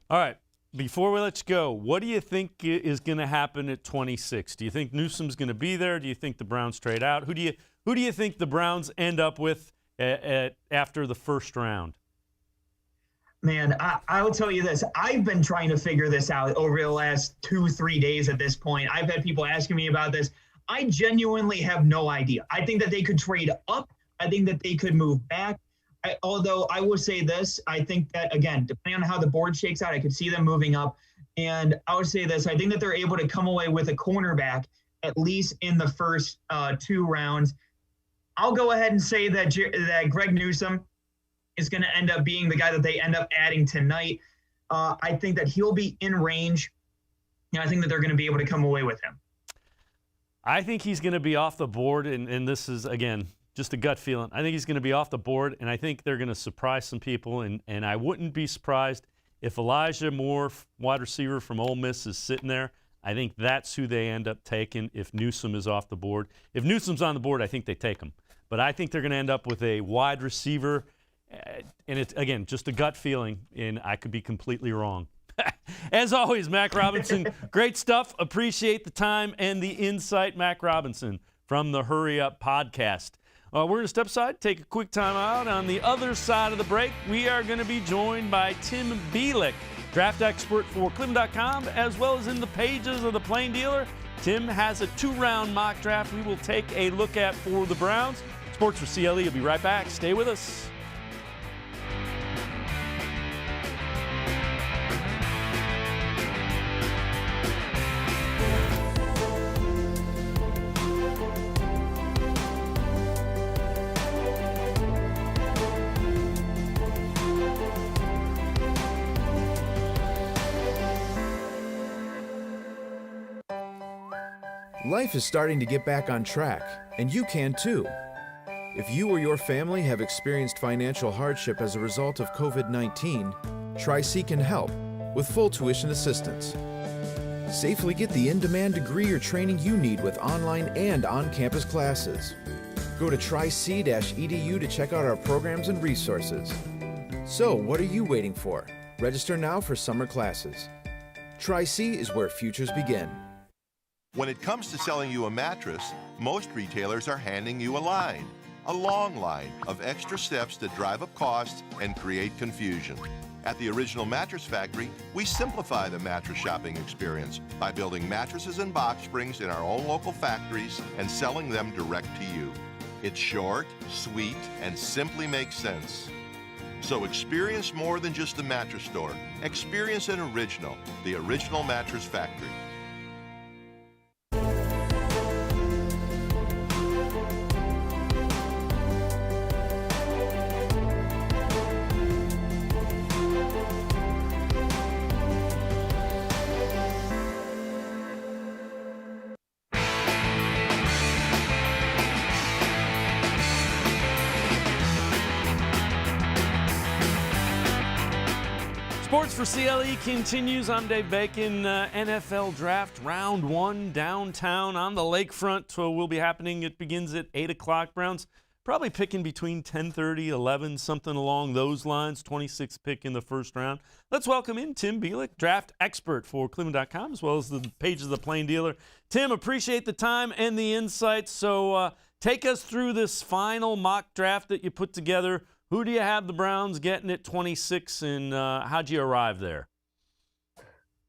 All right. Before we let you go, what do you think is going to happen at 26? Do you think Newsom's going to be there? Do you think the Browns trade out? Who do you think the Browns end up with after the first round? Man, I will tell you this. I've been trying to figure this out over the last 2-3 days at this point. I've had people asking me about this. I genuinely have no idea. I think that they could trade up. I think that they could move back. Although I will say this, I think that, again, depending on how the board shakes out, I could see them moving up. And I would say this, I think that they're able to come away with a cornerback, at least in the first 2 rounds. I'll go ahead and say that Greg Newsom is going to end up being the guy that they end up adding tonight. I think that he'll be in range, and I think that they're going to be able to come away with him. I think he's going to be off the board, and this is, again, just a gut feeling. I think he's going to be off the board, and I think they're going to surprise some people, and I wouldn't be surprised if Elijah Moore, wide receiver from Ole Miss, is sitting there. I think that's who they end up taking if Newsom is off the board. If Newsom's on the board, I think they take him. But I think they're going to end up with a wide receiver, and it's, again, just a gut feeling, and I could be completely wrong. As always, Mac Robinson, great stuff. Appreciate the time and the insight. Mac Robinson from the Hurry Up Podcast. We're going to step aside, take a quick time out. On the other side of the break, we are going to be joined by Tim Bielik, draft expert for cleveland.com, as well as in the pages of the Plain Dealer. Tim has a 2-round mock draft we will take a look at for the Browns. Sports4CLE will be right back. Stay with us. Life is starting to get back on track, and you can too. If you or your family have experienced financial hardship as a result of COVID-19, Tri-C can help with full tuition assistance. Safely get the in-demand degree or training you need with online and on-campus classes. Go to tric-edu to check out our programs and resources. So, what are you waiting for? Register now for summer classes. Tri-C is where futures begin. When it comes to selling you a mattress, most retailers are handing you a line. A long line of extra steps that drive up costs and create confusion. At the Original Mattress Factory, we simplify the mattress shopping experience by building mattresses and box springs in our own local factories and selling them direct to you. It's short, sweet, and simply makes sense. So experience more than just the mattress store. Experience an original, the Original Mattress Factory. Sports4CLE continues. I'm Dave Bacon. NFL Draft Round 1 downtown on the lakefront will be happening. It begins at 8 o'clock. Browns probably picking between 10:30, 11, something along those lines. 26th pick in the first round. Let's welcome in Tim Bielik, draft expert for cleveland.com, as well as the pages of the Plain Dealer. Tim, appreciate the time and the insights. So take us through this final mock draft that you put together. Who do you have the Browns getting at 26, and how'd you arrive there?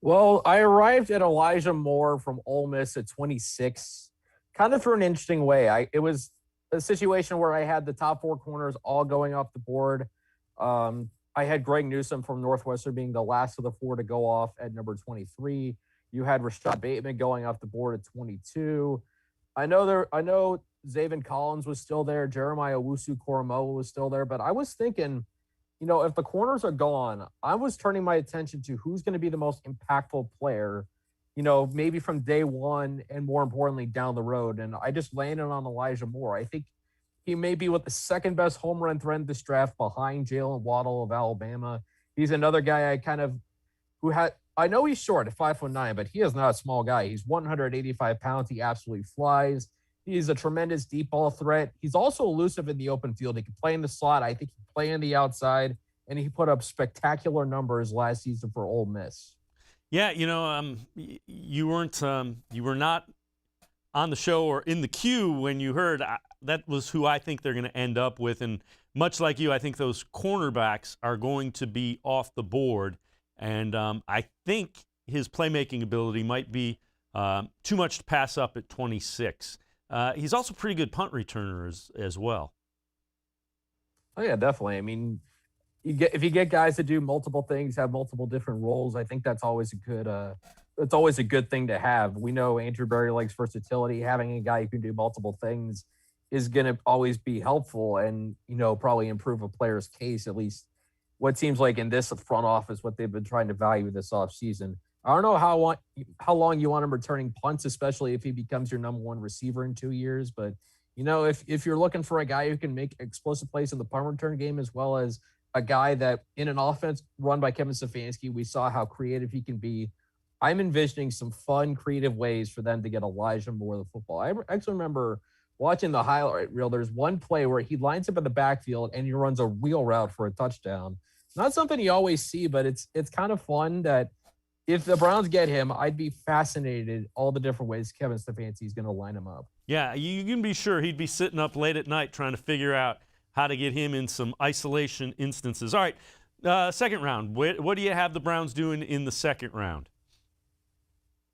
Well, I arrived at Elijah Moore from Ole Miss at 26, kind of through an interesting way. It was a situation where I had the top four corners all going off the board. I had Greg Newsom from Northwestern being the last of the four to go off at number 23. You had Rashad Bateman going off the board at 22. I know Zaven Collins was still there. Jeremiah Owusu-Koramoah was still there. But I was thinking, if the corners are gone, I was turning my attention to who's going to be the most impactful player, maybe from day one and more importantly down the road. And I just landed on Elijah Moore. I think he may be with the second best home run threat in this draft behind Jalen Waddle of Alabama. He's another guy I know he's short at 5'9", but he is not a small guy. He's 185 pounds. He absolutely flies. He's a tremendous deep ball threat. He's also elusive in the open field. He can play in the slot. I think he can play on the outside, and he put up spectacular numbers last season for Ole Miss. Yeah, you were not on the show or in the queue when you heard that was who I think they're going to end up with. And much like you, I think those cornerbacks are going to be off the board. And I think his playmaking ability might be too much to pass up at 26. He's also a pretty good punt returner as well. Oh, yeah, definitely. I mean, if you get guys that do multiple things, have multiple different roles, I think that's always a good thing to have. We know Andrew Berry likes versatility. Having a guy who can do multiple things is going to always be helpful and, probably improve a player's case, at least what seems like in this front office, what they've been trying to value this offseason. I don't know how long you want him returning punts, especially if he becomes your number one receiver in 2 years. But, if you're looking for a guy who can make explosive plays in the punt return game, as well as a guy that in an offense run by Kevin Stefanski, we saw how creative he can be. I'm envisioning some fun, creative ways for them to get Elijah Moore the football. I actually remember watching the highlight reel. There's one play where he lines up in the backfield and he runs a wheel route for a touchdown. Not something you always see, but it's kind of fun that if the Browns get him, I'd be fascinated all the different ways Kevin Stefanski is going to line him up. Yeah, you can be sure he'd be sitting up late at night trying to figure out how to get him in some isolation instances. All right, second round. What do you have the Browns doing in the second round?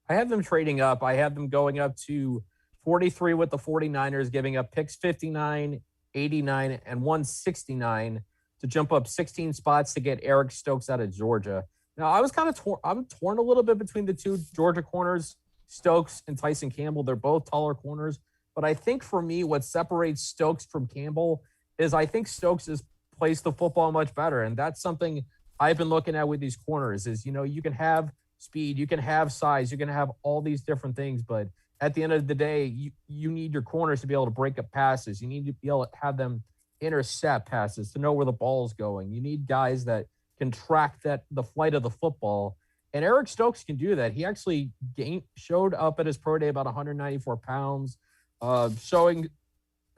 I have them trading up. I have them going up to 43 with the 49ers, giving up picks 59, 89, and 169 to jump up 16 spots to get Eric Stokes out of Georgia. Now, I was kind of I'm torn a little bit between the two Georgia corners, Stokes and Tyson Campbell. They're both taller corners. But I think for me, what separates Stokes from Campbell is I think Stokes has plays the football much better. And that's something I've been looking at with these corners is, you can have speed, you can have size, you can have all these different things. But at the end of the day, you need your corners to be able to break up passes. You need to be able to have them intercept passes to know where the ball is going. You need guys that can track the flight of the football. And Eric Stokes can do that. He actually showed up at his pro day about 194 pounds, showing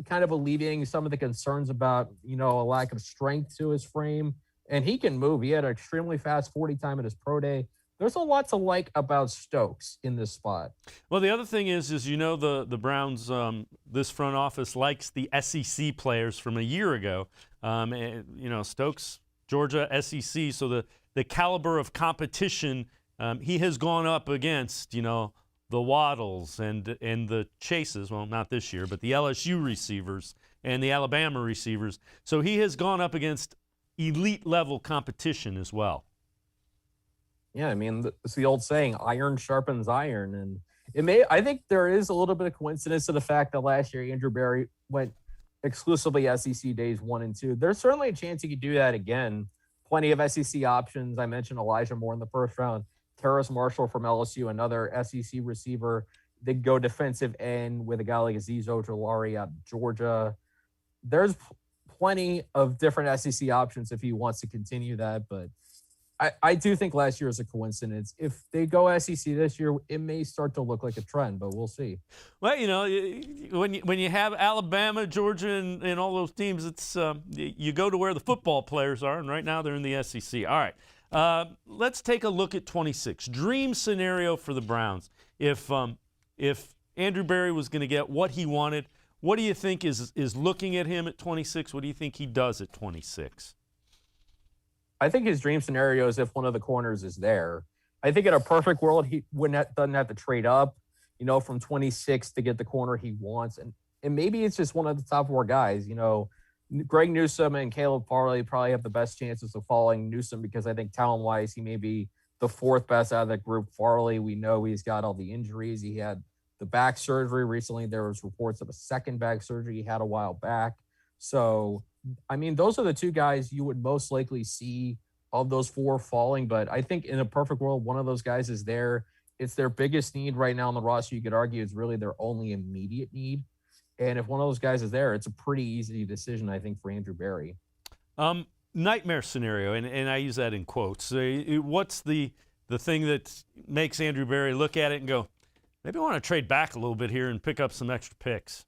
kind of alleviating some of the concerns about, a lack of strength to his frame. And he can move. He had an extremely fast 40 time at his pro day. There's a lot to like about Stokes in this spot. Well, the other thing is the Browns, this front office likes the SEC players from a year ago. Stokes, Georgia, SEC, so the caliber of competition he has gone up against, the Waddles and the Chases, well, not this year, but the LSU receivers and the Alabama receivers. So he has gone up against elite-level competition as well. Yeah, I mean, it's the old saying, iron sharpens iron. And I think there is a little bit of coincidence to the fact that last year Andrew Berry went exclusively SEC days 1 and 2. There's certainly a chance he could do that again. Plenty of SEC options. I mentioned Elijah Moore in the first round. Terrace Marshall from LSU, another SEC receiver. They go defensive end with a guy like Azeez Ojulari out of Georgia. There's plenty of different SEC options if he wants to continue that, but I do think last year was a coincidence. If they go SEC this year, it may start to look like a trend, but we'll see. Well, when you have Alabama, Georgia, and all those teams, it's you go to where the football players are, and right now they're in the SEC. All right, let's take a look at 26. Dream scenario for the Browns. If Andrew Berry was going to get what he wanted, what do you think is looking at him at 26? What do you think he does at 26? I think his dream scenario is if one of the corners is there. I think in a perfect world, he doesn't have to trade up, from 26 to get the corner he wants. And maybe it's just one of the top 4 guys. Greg Newsom and Caleb Farley probably have the best chances of following Newsom because I think talent-wise, he may be the 4th best out of that group. Farley, we know he's got all the injuries. He had the back surgery recently. There was reports of a second back surgery he had a while back. So, I mean, those are the 2 guys you would most likely see of those 4 falling. But I think in a perfect world, one of those guys is there. It's their biggest need right now on the roster. You could argue it's really their only immediate need. And if one of those guys is there, it's a pretty easy decision, I think, for Andrew Berry. Nightmare scenario, and I use that in quotes. What's the thing that makes Andrew Berry look at it and go, maybe I want to trade back a little bit here and pick up some extra picks?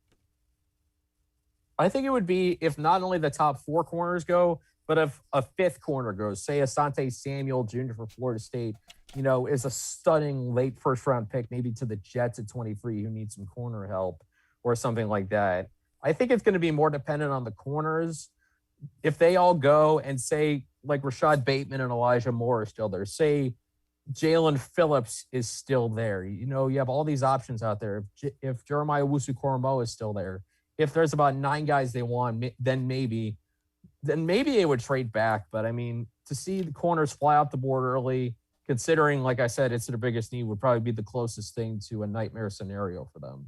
I think it would be if not only the top 4 corners go, but if a 5th corner goes, say Asante Samuel Jr. for Florida State, is a stunning late first-round pick, maybe to the Jets at 23 who need some corner help or something like that. I think it's going to be more dependent on the corners. If they all go and say, like Rashad Bateman and Elijah Moore are still there, say Jalen Phillips is still there. You have all these options out there. If Jeremiah Owusu-Koramoah is still there, if there's about 9 guys they want, then maybe they would trade back. But, I mean, to see the corners fly out the board early, considering, like I said, it's their biggest need, would probably be the closest thing to a nightmare scenario for them.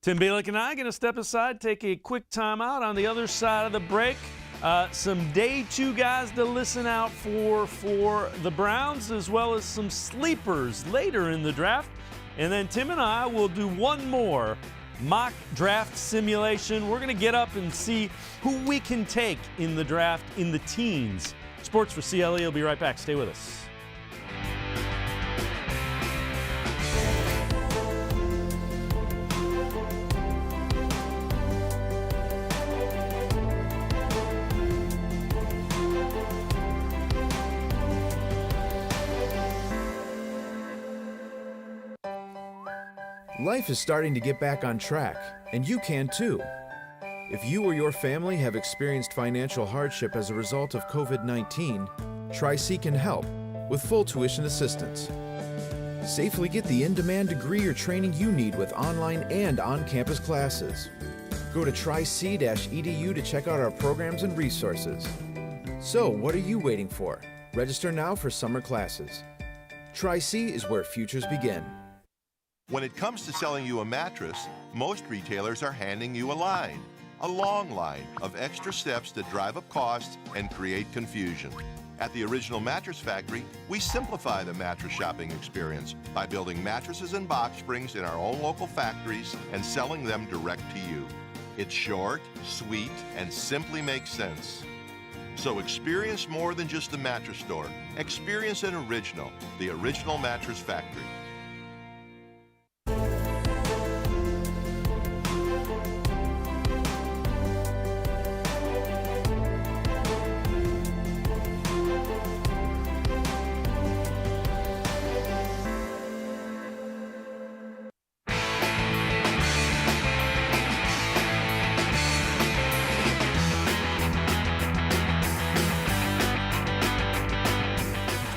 Tim Bielik and I are going to step aside, take a quick timeout. On the other side of the break, some day 2 guys to listen out for the Browns, as well as some sleepers later in the draft. And then Tim and I will do one more mock draft simulation. We're going to get up and see who we can take in the draft in the teens. Sports4CLE will be right back. Stay with us. Life is starting to get back on track, and you can too. If you or your family have experienced financial hardship as a result of COVID-19, Tri-C can help with full tuition assistance. Safely get the in-demand degree or training you need with online and on-campus classes. Go to tric-edu to check out our programs and resources. So, what are you waiting for? Register now for summer classes. Tri-C is where futures begin. When it comes to selling you a mattress, most retailers are handing you a long line of extra steps that drive up costs and create confusion. At the Original Mattress Factory, we simplify the mattress shopping experience by building mattresses and box springs in our own local factories and selling them direct to you. It's short, sweet, and simply makes sense. So experience more than just the mattress store. Experience an original, the Original Mattress Factory.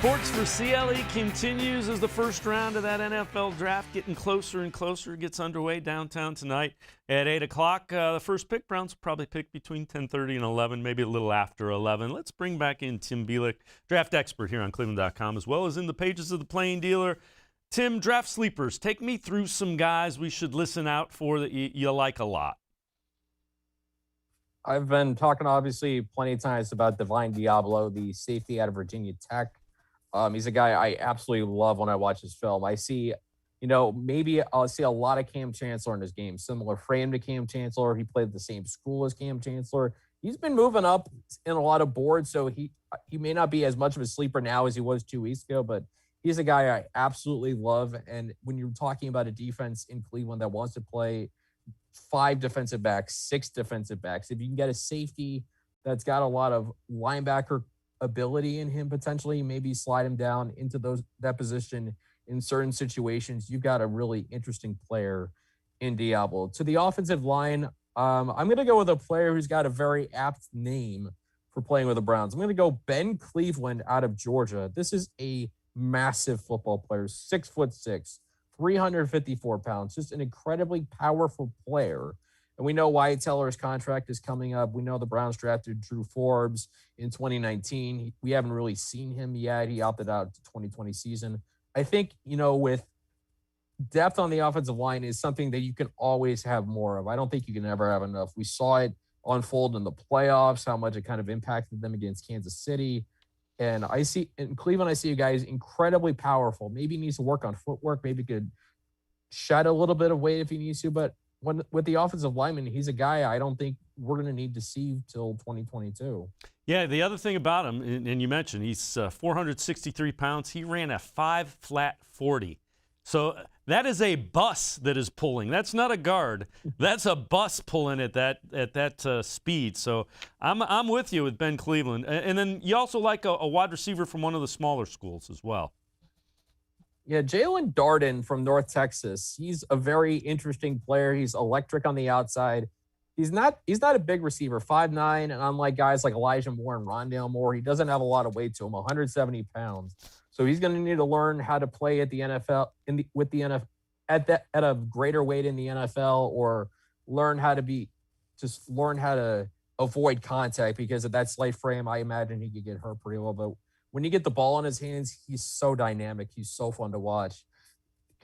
Sports4CLE continues as the first round of that NFL draft getting closer and closer. Gets underway downtown tonight at 8 o'clock. The first pick, Browns will probably pick between 10:30 and 11, maybe a little after 11. Let's bring back in Tim Bielik, draft expert here on cleveland.com, as well as in the pages of the Plain Dealer. Tim, draft sleepers, take me through some guys we should listen out for that you like a lot. I've been talking, obviously, plenty of times about Divine Diablo, the safety out of Virginia Tech. He's a guy I absolutely love when I watch his film. I see, maybe I'll see a lot of Cam Chancellor in his game. Similar frame to Cam Chancellor. He played at the same school as Cam Chancellor. He's been moving up in a lot of boards, so he may not be as much of a sleeper now as he was 2 weeks ago, but he's a guy I absolutely love. And when you're talking about a defense in Cleveland that wants to play 5 defensive backs, 6 defensive backs, if you can get a safety that's got a lot of linebacker ability in him, potentially maybe slide him down into that position in certain situations, you've got a really interesting player in Diablo. To the offensive line, I'm going to go with a player who's got a very apt name for playing with the Browns. I'm going to go Ben Cleveland out of Georgia. This is a massive football player, 6'6", 354 pounds, just an incredibly powerful player. And we know Wyatt Teller's contract is coming up. We know the Browns drafted Drew Forbes in 2019. We haven't really seen him yet. He opted out to 2020 season. I think, with depth on the offensive line is something that you can always have more of. I don't think you can ever have enough. We saw it unfold in the playoffs, how much it kind of impacted them against Kansas City. And I see in Cleveland, I see a guy who's incredibly powerful. Maybe he needs to work on footwork. Maybe could shed a little bit of weight if he needs to, but with the offensive lineman, he's a guy I don't think we're going to need to see till 2022. Yeah, the other thing about him, and you mentioned, he's 463 pounds. He ran a 5 flat 40. So that is a bus that is pulling. That's not a guard. That's a bus pulling at that speed. So I'm with you with Ben Cleveland. And then you also like a wide receiver from one of the smaller schools as well. Yeah, Jalen Darden from North Texas. He's a very interesting player. He's electric on the outside. He's not a big receiver, 5'9", and unlike guys like Elijah Moore and Rondale Moore, he doesn't have a lot of weight to him, 170 pounds. So he's going to need to learn how to play at the NFL at a greater weight in the NFL, or learn how to avoid contact, because of that slight frame. I imagine he could get hurt pretty well, but when you get the ball in his hands, he's so dynamic. He's so fun to watch.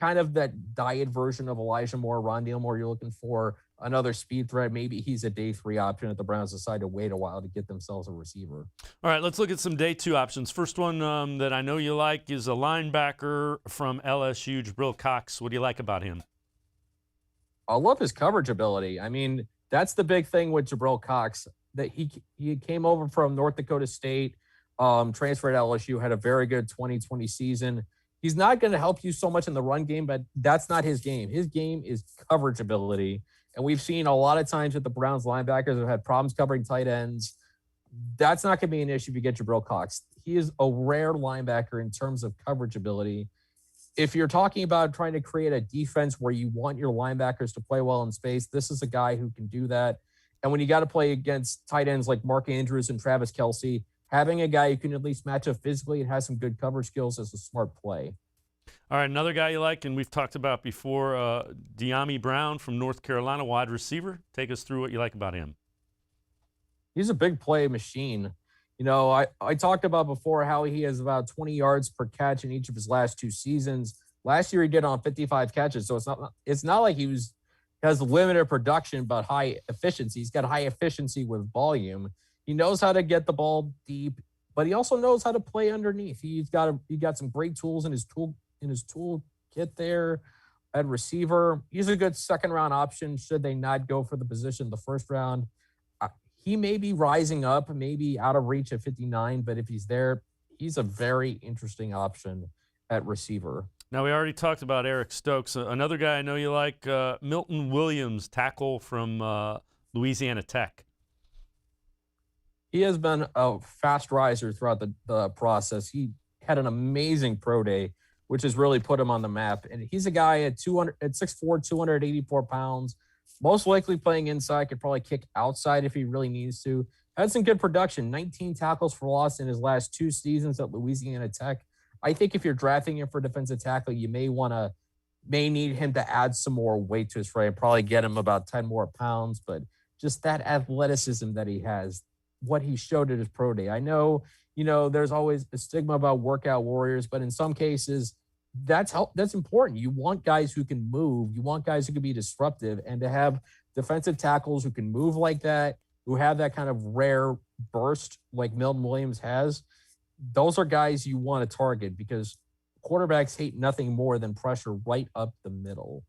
Kind of that diet version of Elijah Moore, Rondale Moore. You're looking for another speed threat. Maybe he's a day 3 option if the Browns decide to wait a while to get themselves a receiver. All right, let's look at some day 2 options. First one that I know you like is a linebacker from LSU, Jabril Cox. What do you like about him? I love his coverage ability. I mean, that's the big thing with Jabril Cox, that he came over from North Dakota State, transferred to LSU, had a very good 2020 season. He's not going to help you so much in the run game, but that's not his game. His game is coverage ability. And we've seen a lot of times that the Browns linebackers have had problems covering tight ends. That's not going to be an issue if you get Jabril Cox. He is a rare linebacker in terms of coverage ability. If you're talking about trying to create a defense where you want your linebackers to play well in space, this is a guy who can do that. And when you got to play against tight ends like Mark Andrews and Travis Kelce, having a guy who can at least match up physically and has some good cover skills is a smart play. All right, another guy you like, and we've talked about before, De'Ami Brown from North Carolina, wide receiver. Take us through what you like about him. He's a big play machine. You know, I talked about before how he has about 20 yards per catch in each of his last 2 seasons. Last year he did on 55 catches, so it's not like he has limited production but high efficiency. He's got high efficiency with volume. He knows how to get the ball deep. but he also knows how to play underneath. He got some great tools in his toolkit there at receiver. He's a good second-round option should they not go for the position in the first round. He may be rising up, maybe out of reach at 59, but if he's there, he's a very interesting option at receiver. Now, we already talked about Eric Stokes. Another guy I know you like, Milton Williams, tackle from Louisiana Tech. He has been a fast riser throughout the process. He had an amazing pro day, which has really put him on the map. And he's a guy at 6'4", 284 pounds, most likely playing inside, could probably kick outside if he really needs to. Had some good production, 19 tackles for loss in his last 2 seasons at Louisiana Tech. I think if you're drafting him for defensive tackle, you may need him to add some more weight to his frame, probably get him about 10 more pounds, but just that athleticism that he has, what he showed at his pro day. I know, there's always a stigma about workout warriors, but in some cases, that's important. You want guys who can move. You want guys who can be disruptive, and to have defensive tackles who can move like that, who have that kind of rare burst like Milton Williams has, those are guys you want to target because quarterbacks hate nothing more than pressure right up the middle.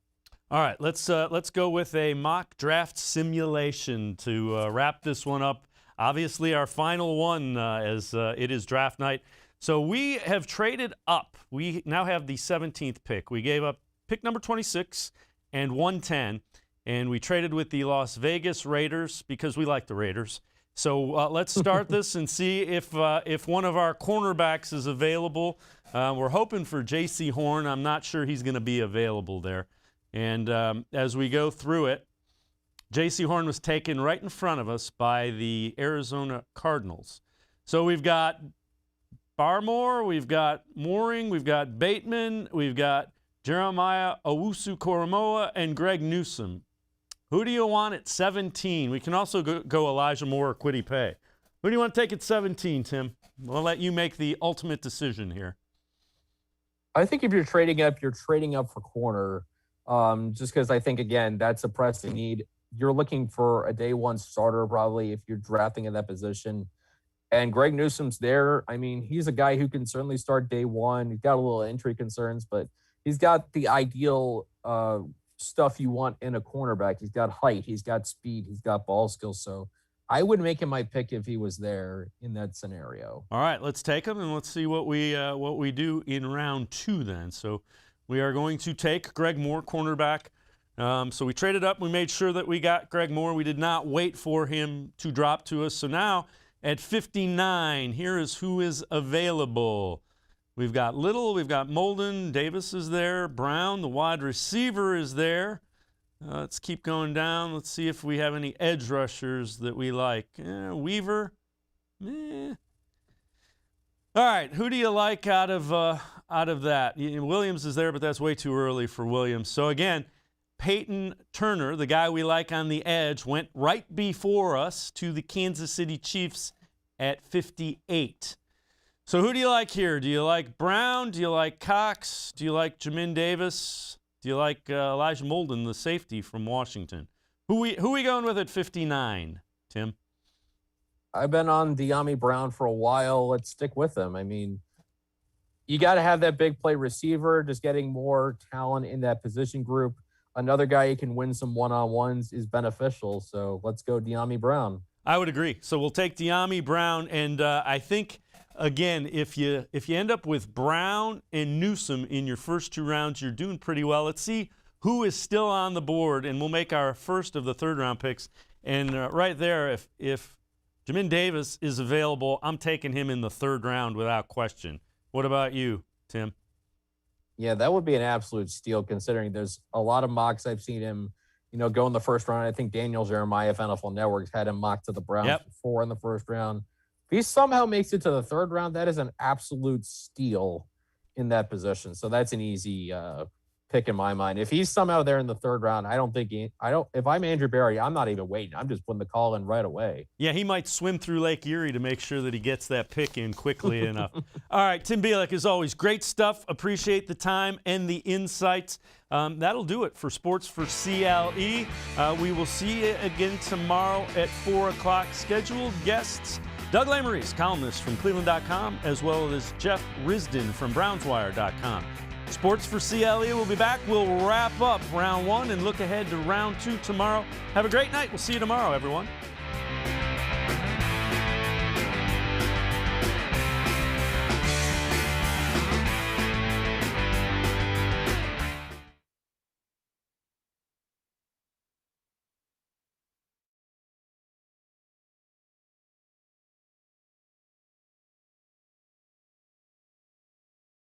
All right, let's go with a mock draft simulation to wrap this one up. Obviously, our final one as it is draft night. So we have traded up. We now have the 17th pick. We gave up pick number 26 and 110, and we traded with the Las Vegas Raiders because we like the Raiders. So let's start this and see if one of our cornerbacks is available. We're hoping for J.C. Horn. I'm not sure he's going to be available there. And as we go through it, J.C. Horn was taken right in front of us by the Arizona Cardinals. So we've got Barmore, we've got Mooring, we've got Bateman, we've got Jeremiah Owusu-Koramoah, and Greg Newsom. Who do you want at 17? We can also go Elijah Moore or Kwity Paye. Who do you want to take at 17, Tim? We'll let you make the ultimate decision here. I think if you're trading up for corner, just because I think, again, that's a pressing need. You're looking for a day one starter probably if you're drafting in that position. And Greg Newsom's there. I mean, he's a guy who can certainly start day one. He's got a little injury concerns, but he's got the ideal stuff you want in a cornerback. He's got height, he's got speed, he's got ball skills. So I would make him my pick if he was there in that scenario. All right, let's take him and let's see what we do in round 2 then. So we are going to take Greg Moore, cornerback. So we traded up. We made sure that we got Greg Moore. We did not wait for him to drop to us. So now at 59, here is who is available. We've got Little, we've got Molden, Davis is there, Brown, the wide receiver is there. Let's keep going down. Let's see if we have any edge rushers that we like. Weaver, All right, who do you like out of that? Williams is there, but that's way too early for Williams. So again, Peyton Turner, the guy we like on the edge, went right before us to the Kansas City Chiefs at 58. So who do you like here? Do you like Brown? Do you like Cox? Do you like Jamin Davis? Do you like Elijah Molden, the safety from Washington? Who we going with at 59, Tim? I've been on De'Ami Brown for a while. Let's stick with him. I mean, you got to have that big play receiver, just getting more talent in that position group. Another guy who can win some one-on-ones is beneficial. So let's go De'Ami Brown. I would agree. So we'll take De'Ami Brown, and I think, again, if you end up with Brown and Newsom in your first 2 rounds, you're doing pretty well. Let's see who is still on the board, and we'll make our first of the 3rd-round picks. And right there, if Jamin Davis is available, I'm taking him in the 3rd round without question. What about you, Tim? Yeah, that would be an absolute steal considering there's a lot of mocks I've seen him, go in the 1st round. I think Daniel Jeremiah of NFL Networks had him mocked to the Browns before in the 1st round. If he somehow makes it to the 3rd round, that is an absolute steal in that position. So that's an easy pick in my mind. If he's somehow there in the 3rd round, if I'm Andrew Berry, I'm not even waiting. I'm just putting the call in right away. Yeah, he might swim through Lake Erie to make sure that he gets that pick in quickly enough. All right, Tim Bielik, as always, great stuff. Appreciate the time and the insights. That'll do it for Sports4CLE. We will see you again tomorrow at 4 o'clock. Scheduled guests Doug Lamerise, columnist from cleveland.com, as well as Jeff Risden from brownswire.com. Sports for CLE will be back. We'll wrap up round 1 and look ahead to round 2 tomorrow. Have a great night. We'll see you tomorrow, everyone.